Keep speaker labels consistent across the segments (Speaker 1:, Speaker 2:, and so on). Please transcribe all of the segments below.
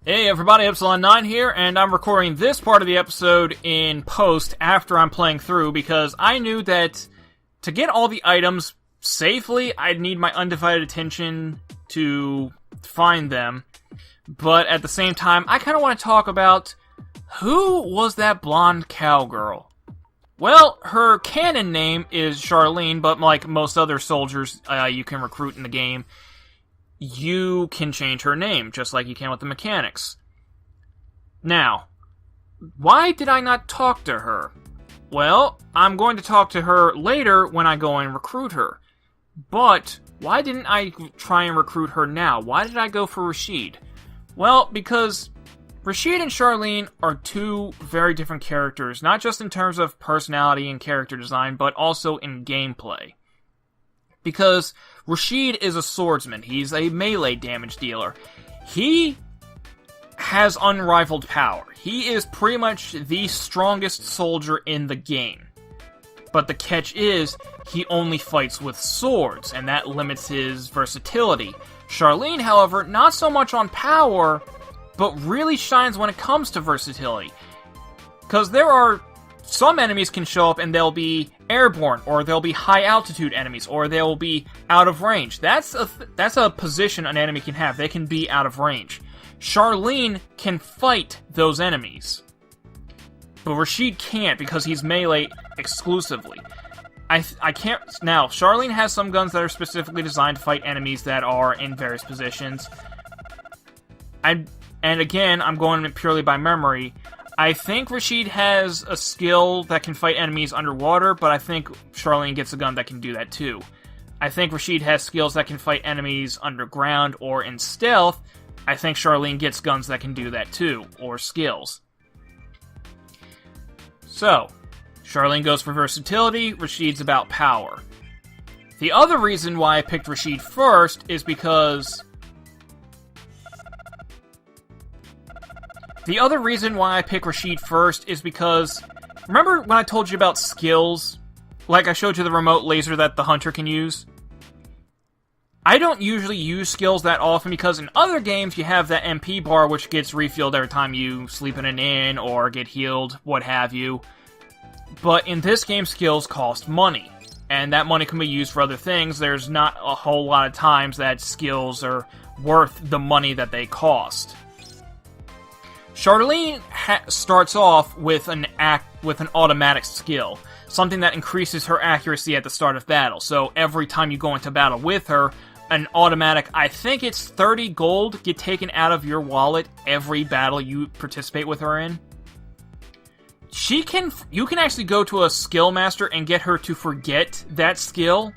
Speaker 1: Hey everybody, Epsilon9 here, and I'm recording this part of the episode in post after I'm playing through because I knew that to get all the items safely, I'd need my undivided attention to find them. But at the same time, I kind of want to talk about who was that blonde cowgirl? Well, her canon name is Charlene, but like most other soldiers you can recruit in the game, you can change her name, just like you can with the mechanics. Now, why did I not talk to her? Well, I'm going to talk to her later when I go and recruit her. But, why didn't I try and recruit her now? Why did I go for Rashid? Well, because Rashid and Charlene are two very different characters, not just in terms of personality and character design, but also in gameplay. Because Rashid is a swordsman. He's a melee damage dealer. He has unrivaled power. He is pretty much the strongest soldier in the game. But the catch is, he only fights with swords, and that limits his versatility. Charlene, however, not so much on power, but really shines when it comes to versatility. Because there are some enemies can show up and they'll be airborne, or they'll be high-altitude enemies, or they'll be out of range. That's a position an enemy can have. They can be out of range. Charlene can fight those enemies. But Rashid can't because he's melee exclusively. I can't... Now, Charlene has some guns that are specifically designed to fight enemies that are in various positions. And again, I'm going purely by memory. I think Rashid has a skill that can fight enemies underwater, but I think Charlene gets a gun that can do that too. I think Rashid has skills that can fight enemies underground or in stealth. I think Charlene gets guns that can do that too, or skills. So, Charlene goes for versatility, Rashid's about power. The other reason why I picked Rashid first is because... remember when I told you about skills? Like I showed you the remote laser that the hunter can use? I don't usually use skills that often because in other games you have that MP bar which gets refilled every time you sleep in an inn or get healed, what have you. But in this game, skills cost money. And that money can be used for other things. There's not a whole lot of times that skills are worth the money that they cost. Charlene starts off with an automatic skill, something that increases her accuracy at the start of battle. So every time you go into battle with her, an automatic, I think it's 30 gold, get taken out of your wallet every battle you participate with her in. You can actually go to a skill master and get her to forget that skill,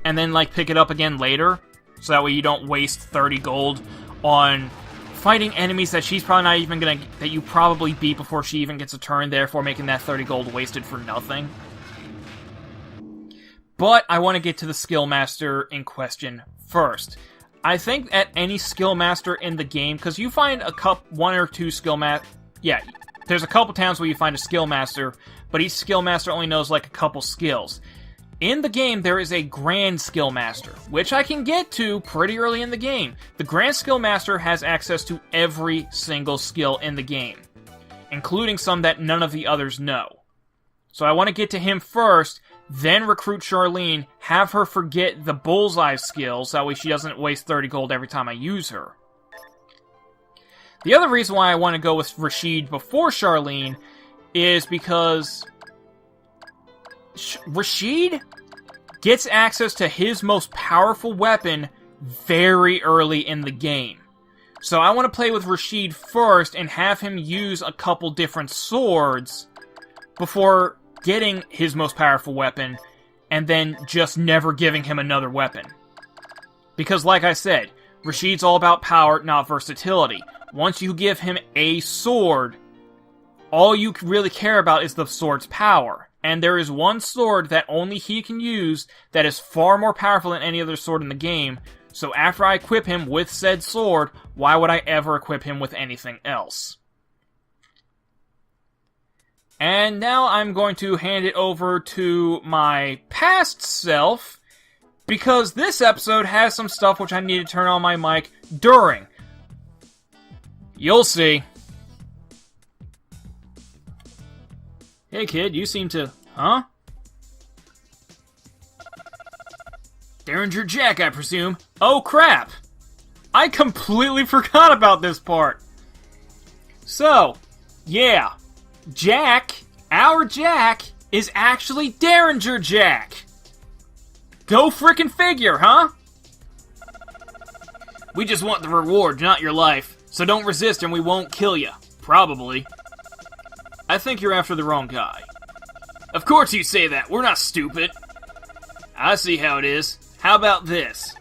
Speaker 1: and then like pick it up again later, so that way you don't waste 30 gold on fighting enemies that she's probably not even that you probably beat before she even gets a turn, therefore making that 30 gold wasted for nothing. But I want to get to the skill master in question first. I think at any skill master in the game, because you find one or two skill there's a couple times where you find a skill master, but each skill master only knows like a couple skills. In the game, there is a Grand Skill Master, which I can get to pretty early in the game. The Grand Skill Master has access to every single skill in the game, including some that none of the others know. So I want to get to him first, then recruit Charlene, have her forget the Bullseye skills, that way she doesn't waste 30 gold every time I use her. The other reason why I want to go with Rashid before Charlene is because Rashid gets access to his most powerful weapon very early in the game. So I want to play with Rashid first and have him use a couple different swords before getting his most powerful weapon, and then just never giving him another weapon. Because like I said, Rashid's all about power, not versatility. Once you give him a sword, all you really care about is the sword's power. And there is one sword that only he can use that is far more powerful than any other sword in the game. So after I equip him with said sword, why would I ever equip him with anything else? And now I'm going to hand it over to my past self, because this episode has some stuff which I need to turn on my mic during. You'll see. Hey kid, you seem to... Huh? Derringer Jack, I presume. Oh crap! I completely forgot about this part. So, yeah. Jack, our Jack, is actually Derringer Jack. Go frickin' figure, huh? We just want the reward, not your life. So don't resist and we won't kill you. Probably. I think you're after the wrong guy. Of course you say that. We're not stupid. I see how it is. How about this?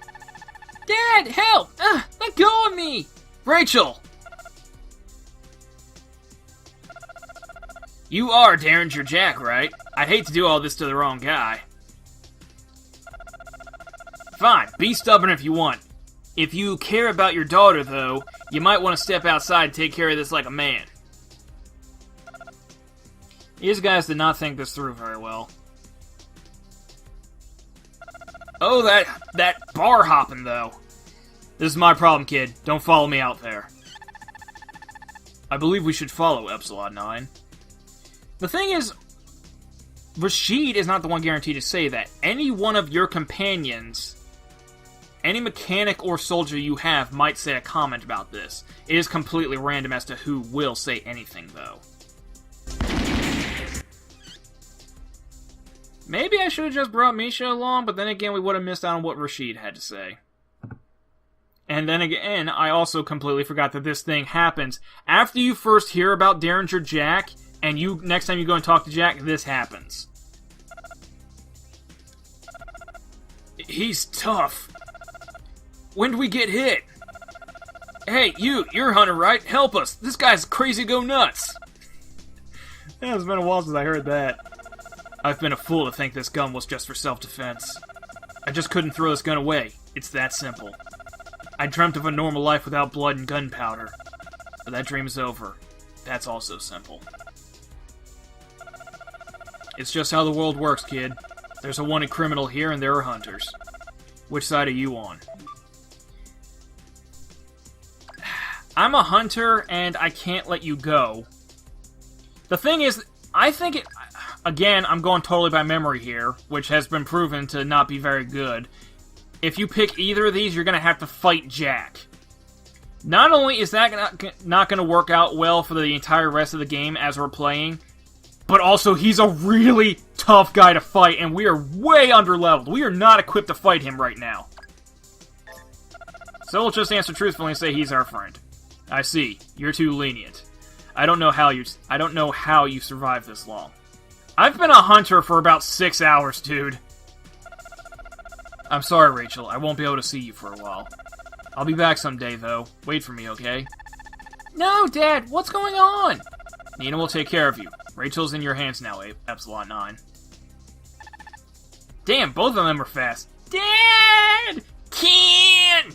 Speaker 1: Dad, help! Let go of me! Rachel! You are Derringer Jack, right? I'd hate to do all this to the wrong guy. Fine, be stubborn if you want. If you care about your daughter, though, you might want to step outside and take care of this like a man. These guys did not think this through very well. Oh, that bar hopping, though. This is my problem, kid. Don't follow me out there. I believe we should follow Epsilon 9. The thing is, Rashid is not the one guaranteed to say that. Any one of your companions, any mechanic or soldier you have, might say a comment about this. It is completely random as to who will say anything, though. Maybe I should have just brought Misha along, but then again, we would have missed out on what Rashid had to say. And then again, I also completely forgot that this thing happens. After you first hear about Derringer Jack, and next time you go and talk to Jack, this happens. He's tough. When do we get hit? Hey, you're Hunter, right? Help us. This guy's crazy go nuts. Yeah, it's been a while since I heard that. I've been a fool to think this gun was just for self-defense. I just couldn't throw this gun away. It's that simple. I dreamt of a normal life without blood and gunpowder. But that dream is over. That's also simple. It's just how the world works, kid. There's a wanted criminal here and there are hunters. Which side are you on? I'm a hunter and I can't let you go. The thing is, I think it... Again, I'm going totally by memory here, which has been proven to not be very good. If you pick either of these, you're going to have to fight Jack. Not only is that not going to work out well for the entire rest of the game as we're playing, but also he's a really tough guy to fight, and we are way underleveled. We are not equipped to fight him right now. So we'll just answer truthfully and say he's our friend. I see. You're too lenient. I don't know how you survived this long. I've been a hunter for about 6 hours, dude. I'm sorry, Rachel. I won't be able to see you for a while. I'll be back someday, though. Wait for me, okay? No, Dad! What's going on? Nina will take care of you. Rachel's in your hands now, Epsilon 9. Damn, both of them are fast. Dad! Ken!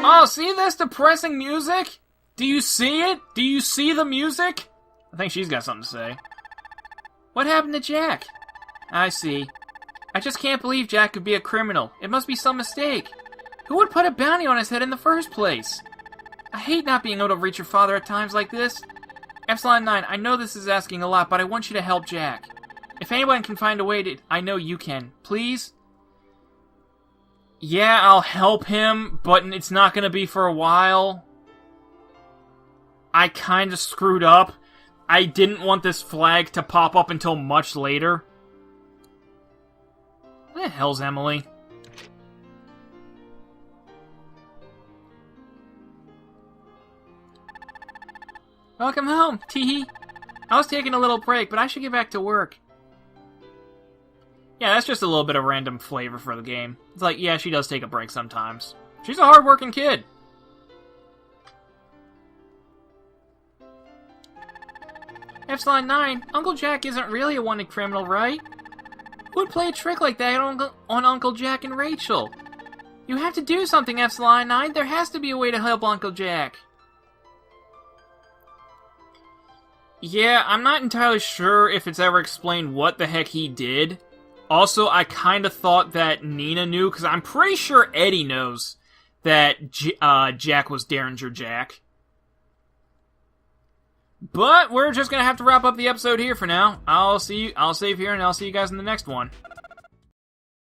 Speaker 1: Oh, see this depressing music? Do you see it? Do you see the music? I think she's got something to say. What happened to Jack? I see. I just can't believe Jack could be a criminal. It must be some mistake. Who would put a bounty on his head in the first place? I hate not being able to reach your father at times like this. Epsilon 9, I know this is asking a lot, but I want you to help Jack. If anyone can find a way to... I know you can. Please? Yeah, I'll help him, but it's not going to be for a while. I kind of screwed up. I didn't want this flag to pop up until much later. What the hell's Emily? Welcome home, teehee. I was taking a little break, but I should get back to work. Yeah, that's just a little bit of random flavor for the game. It's like, yeah, she does take a break sometimes. She's a hard-working kid. Epsilon 9, Uncle Jack isn't really a wanted criminal, right? Who would play a trick like that on Uncle Jack and Rachel? You have to do something, Epsilon 9. There has to be a way to help Uncle Jack. Yeah, I'm not entirely sure if it's ever explained what the heck he did, Also, I kind of thought that Nina knew, because I'm pretty sure Eddie knows that Jack was Derringer Jack. But we're just gonna have to wrap up the episode here for now. I'll save here, and I'll see you guys in the next one.